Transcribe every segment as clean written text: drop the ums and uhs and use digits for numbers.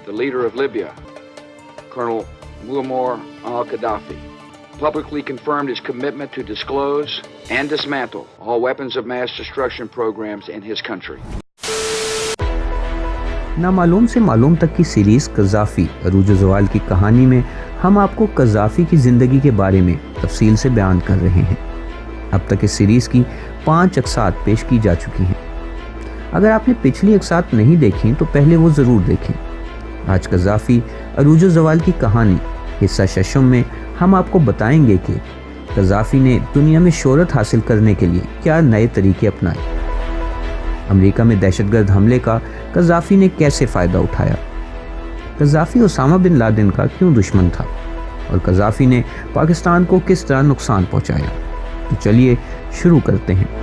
the leader of Libya, Colonel Muammar al-Gaddafi, publicly confirmed his commitment to disclose and dismantle all weapons of mass destruction programs in his country. نامعلوم سے معلوم تک کی series Gaddafi عروج و زوال کی کہانی میں ہم آپ کو قذافی کی زندگی کے بارے میں تفصیل سے بیان کر رہے ہیں۔ اب تک اس سیریز کی 5 اقساط پیش کی جا چکی ہیں۔ اگر آپ نے پچھلی اقساط نہیں دیکھیں تو پہلے وہ ضرور دیکھیں۔ آج قذافی عروج و زوال کی کہانی حصہ ششم میں ہم آپ کو بتائیں گے کہ قذافی نے دنیا میں شہرت حاصل کرنے کے لیے کیا نئے طریقے اپنائے، امریکہ میں دہشت گرد حملے کا قذافی نے کیسے فائدہ اٹھایا، قذافی اسامہ بن لادن کا کیوں دشمن تھا، اور قذافی نے پاکستان کو کس طرح نقصان پہنچایا۔ تو چلیے شروع کرتے ہیں۔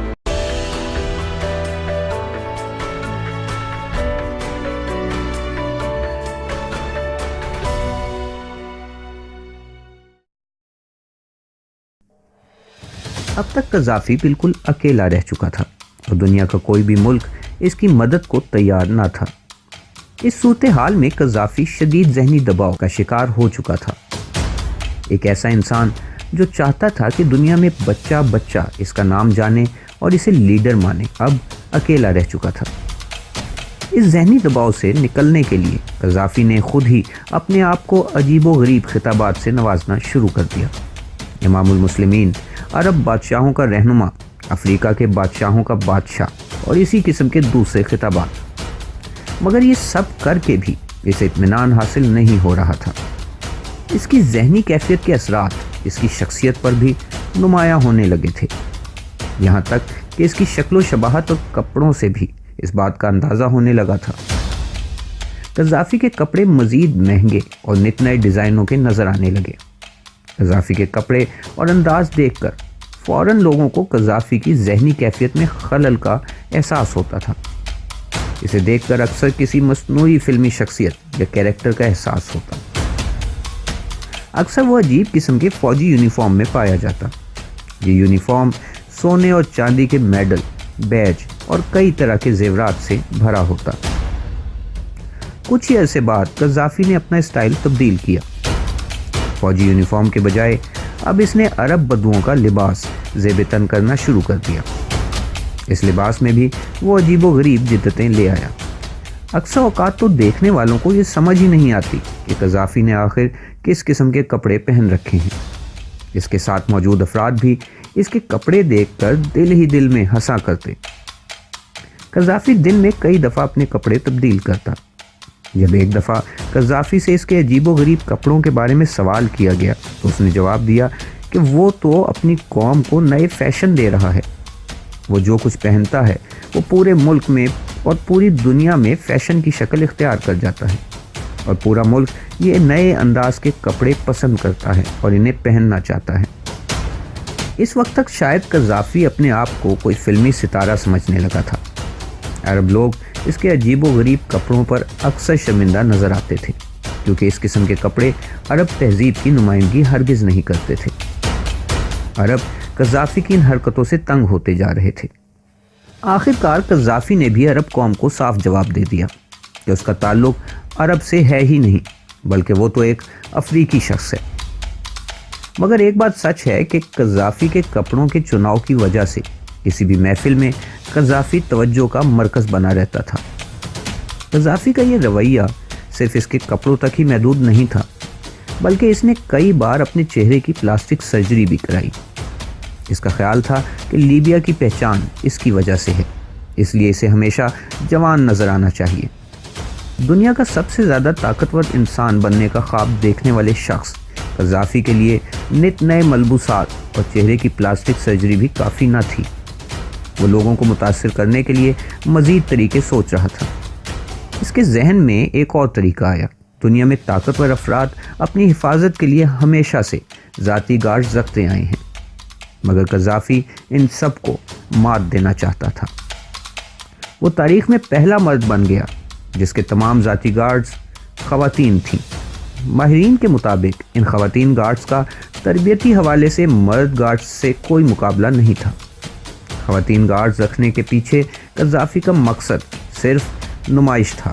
اب تک قذافی بالکل اکیلا رہ چکا تھا اور دنیا کا کوئی بھی ملک اس کی مدد کو تیار نہ تھا۔ اس صورتحال میں قذافی شدید ذہنی دباؤ کا شکار ہو چکا تھا۔ ایک ایسا انسان جو چاہتا تھا کہ دنیا میں بچہ بچہ اس کا نام جانے اور اسے لیڈر مانے، اب اکیلا رہ چکا تھا۔ اس ذہنی دباؤ سے نکلنے کے لیے قذافی نے خود ہی اپنے آپ کو عجیب و غریب خطابات سے نوازنا شروع کر دیا۔ امام المسلمین، عرب بادشاہوں کا رہنما، افریقہ کے بادشاہوں کا بادشاہ اور اسی قسم کے دوسرے خطابات، مگر یہ سب کر کے بھی اسے اطمینان حاصل نہیں ہو رہا تھا۔ اس کی ذہنی کیفیت کے اثرات اس کی شخصیت پر بھی نمایاں ہونے لگے تھے، یہاں تک کہ اس کی شکل و شباہت اور کپڑوں سے بھی اس بات کا اندازہ ہونے لگا تھا۔ قذافی کے کپڑے مزید مہنگے اور نت نئے ڈیزائنوں کے نظر آنے لگے۔ قذافی کے کپڑے اور انداز دیکھ کر فوراً لوگوں کو قذافی کی ذہنی کیفیت میں خلل کا احساس ہوتا تھا۔ اسے دیکھ کر اکثر کسی مصنوعی فلمی شخصیت یا کیریکٹر کا احساس ہوتا۔ اکثر وہ عجیب قسم کے فوجی یونیفارم میں پایا جاتا۔ یہ یونیفارم سونے اور چاندی کے میڈل، بیج اور کئی طرح کے زیورات سے بھرا ہوتا۔ کچھ ہی عرصے بعد قذافی نے اپنا اسٹائل تبدیل کیا۔ فوجی یونیفارم کے بجائے اب اس نے عرب بدوؤں کا لباس زیب تن کرنا شروع کر دیا۔ اس لباس میں بھی وہ عجیب و غریب جدتیں لے آیا۔ اکثر اوقات تو دیکھنے والوں کو یہ سمجھ ہی نہیں آتی کہ قذافی نے آخر کس قسم کے کپڑے پہن رکھے ہیں۔ اس کے ساتھ موجود افراد بھی اس کے کپڑے دیکھ کر دل ہی دل میں ہنسا کرتے۔ قذافی دن میں کئی دفعہ اپنے کپڑے تبدیل کرتا۔ جب ایک دفعہ قذافی سے اس کے عجیب و غریب کپڑوں کے بارے میں سوال کیا گیا تو اس نے جواب دیا کہ وہ تو اپنی قوم کو نئے فیشن دے رہا ہے۔ وہ جو کچھ پہنتا ہے وہ پورے ملک میں اور پوری دنیا میں فیشن کی شکل اختیار کر جاتا ہے، اور پورا ملک یہ نئے انداز کے کپڑے پسند کرتا ہے اور انہیں پہننا چاہتا ہے۔ اس وقت تک شاید قذافی اپنے آپ کو کوئی فلمی ستارہ سمجھنے لگا تھا۔ عرب لوگ اس کے عجیب و غریب کپڑوں پر اکثر شرمندہ نظر آتے تھے، کیونکہ اس قسم کے کپڑے عرب تہذیب کی نمائندگی ہرگز نہیں کرتے تھے۔ عرب قذافی کی ان حرکتوں سے تنگ ہوتے جا رہے تھے۔ آخر کار قذافی نے بھی عرب قوم کو صاف جواب دے دیا کہ اس کا تعلق عرب سے ہے ہی نہیں، بلکہ وہ تو ایک افریقی شخص ہے۔ مگر ایک بات سچ ہے کہ قذافی کے کپڑوں کے چناؤ کی وجہ سے کسی بھی محفل میں قذافی توجہ کا مرکز بنا رہتا تھا۔ قذافی کا یہ رویہ صرف اس کے کپڑوں تک ہی محدود نہیں تھا، بلکہ اس نے کئی بار اپنے چہرے کی پلاسٹک سرجری بھی کرائی۔ اس کا خیال تھا کہ لیبیا کی پہچان اس کی وجہ سے ہے، اس لیے اسے ہمیشہ جوان نظر آنا چاہیے۔ دنیا کا سب سے زیادہ طاقتور انسان بننے کا خواب دیکھنے والے شخص قذافی کے لیے نت نئے ملبوسات اور چہرے کی پلاسٹک سرجری بھی کافی نہ تھی۔ وہ لوگوں کو متاثر کرنے کے لیے مزید طریقے سوچ رہا تھا۔ اس کے ذہن میں ایک اور طریقہ آیا۔ دنیا میں طاقتور افراد اپنی حفاظت کے لیے ہمیشہ سے ذاتی گارڈز رکھتے آئے ہیں، مگر قذافی ان سب کو مات دینا چاہتا تھا۔ وہ تاریخ میں پہلا مرد بن گیا جس کے تمام ذاتی گارڈز خواتین تھیں۔ ماہرین کے مطابق ان خواتین گارڈز کا تربیتی حوالے سے مرد گارڈز سے کوئی مقابلہ نہیں تھا۔ خواتین گارڈز رکھنے کے پیچھے قذافی کا مقصد صرف نمائش تھا۔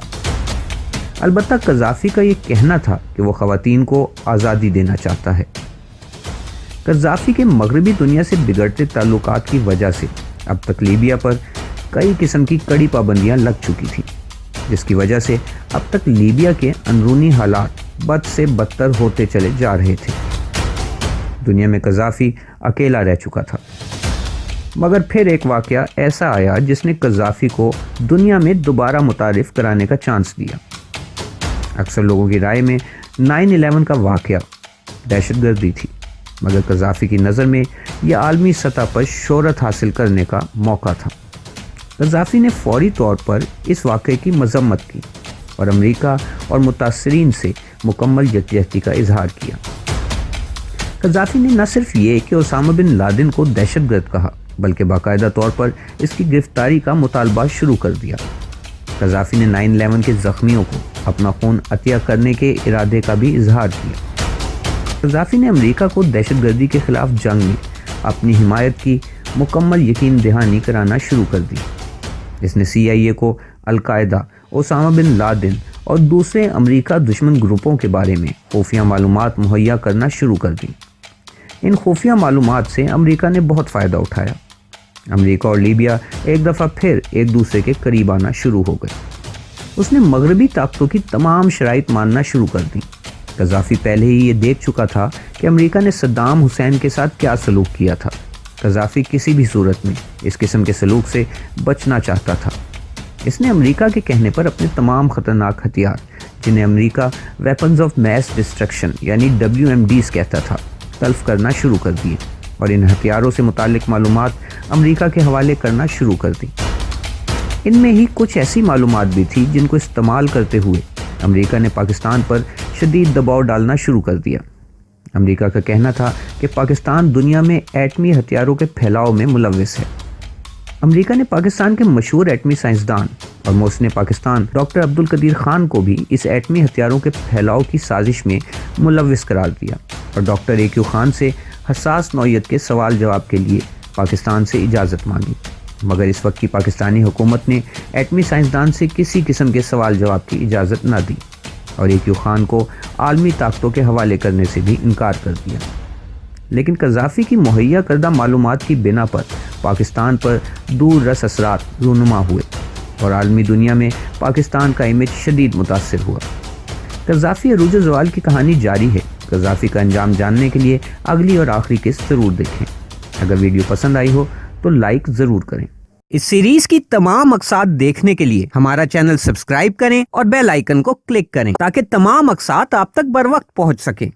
البتہ قذافی کا یہ کہنا تھا کہ وہ خواتین کو آزادی دینا چاہتا ہے۔ قذافی کے مغربی دنیا سے بگڑتے تعلقات کی وجہ سے اب تک لیبیا پر کئی قسم کی کڑی پابندیاں لگ چکی تھیں، جس کی وجہ سے اب تک لیبیا کے اندرونی حالات بد سے بدتر ہوتے چلے جا رہے تھے۔ دنیا میں قذافی اکیلا رہ چکا تھا، مگر پھر ایک واقعہ ایسا آیا جس نے قذافی کو دنیا میں دوبارہ متعارف کرانے کا چانس دیا۔ اکثر لوگوں کی رائے میں 9/11 کا واقعہ دہشت گردی تھی، مگر قذافی کی نظر میں یہ عالمی سطح پر شہرت حاصل کرنے کا موقع تھا۔ قذافی نے فوری طور پر اس واقعے کی مذمت کی اور امریکہ اور متاثرین سے مکمل یکجہتی کا اظہار کیا۔ قذافی نے نہ صرف یہ کہ اسامہ بن لادن کو دہشت گرد کہا، بلکہ باقاعدہ طور پر اس کی گرفتاری کا مطالبہ شروع کر دیا۔ قذافی نے 9/11 کے زخمیوں کو اپنا خون عطیہ کرنے کے ارادے کا بھی اظہار کیا۔ قذافی نے امریکہ کو دہشت گردی کے خلاف جنگ میں اپنی حمایت کی مکمل یقین دہانی کرانا شروع کر دی۔ اس نے CIA کو القاعدہ، اسامہ بن لادن اور دوسرے امریکہ دشمن گروپوں کے بارے میں خفیہ معلومات مہیا کرنا شروع کر دی۔ ان خفیہ معلومات سے امریکہ نے بہت فائدہ اٹھایا۔ امریکہ اور لیبیا ایک دفعہ پھر ایک دوسرے کے قریب آنا شروع ہو گئے۔ اس نے مغربی طاقتوں کی تمام شرائط ماننا شروع کر دی۔ قذافی پہلے ہی یہ دیکھ چکا تھا کہ امریکہ نے صدام حسین کے ساتھ کیا سلوک کیا تھا۔ قذافی کسی بھی صورت میں اس قسم کے سلوک سے بچنا چاہتا تھا۔ اس نے امریکہ کے کہنے پر اپنے تمام خطرناک ہتھیار، جنہیں امریکہ ویپنز آف میس ڈسٹرکشن یعنی WMDs کہتا تھا، تلف کرنا شروع کر دیے اور ان ہتھیاروں سے متعلق معلومات امریکہ کے حوالے کرنا شروع کر دی۔ ان میں ہی کچھ ایسی معلومات بھی تھی جن کو استعمال کرتے ہوئے امریکہ نے پاکستان پر شدید دباؤ ڈالنا شروع کر دیا۔ امریکہ کا کہنا تھا کہ پاکستان دنیا میں ایٹمی ہتھیاروں کے پھیلاؤ میں ملوث ہے۔ امریکہ نے پاکستان کے مشہور ایٹمی سائنسدان اور محسن پاکستان ڈاکٹر عبدالقدیر خان کو بھی اس ایٹمی ہتھیاروں کے پھیلاؤ کی سازش میں ملوث قرار دیا اور ڈاکٹر AQ خان سے حساس نوعیت کے سوال جواب کے لیے پاکستان سے اجازت مانگی، مگر اس وقت کی پاکستانی حکومت نے ایٹمی سائنسدان سے کسی قسم کے سوال جواب کی اجازت نہ دی اور AQ خان کو عالمی طاقتوں کے حوالے کرنے سے بھی انکار کر دیا۔ لیکن قذافی کی مہیا کردہ معلومات کی بنا پر پاکستان پر دور رس اثرات رونما ہوئے اور عالمی دنیا میں پاکستان کا امیج شدید متاثر ہوا۔ قذافی عروج و زوال کی کہانی جاری ہے۔ قذافی کا انجام جاننے کے لیے اگلی اور آخری قسط ضرور دیکھیں۔ اگر ویڈیو پسند آئی ہو تو لائک ضرور کریں۔ اس سیریز کی تمام اقساط دیکھنے کے لیے ہمارا چینل سبسکرائب کریں اور بیل آئیکن کو کلک کریں تاکہ تمام اقساط آپ تک بر وقت پہنچ سکیں۔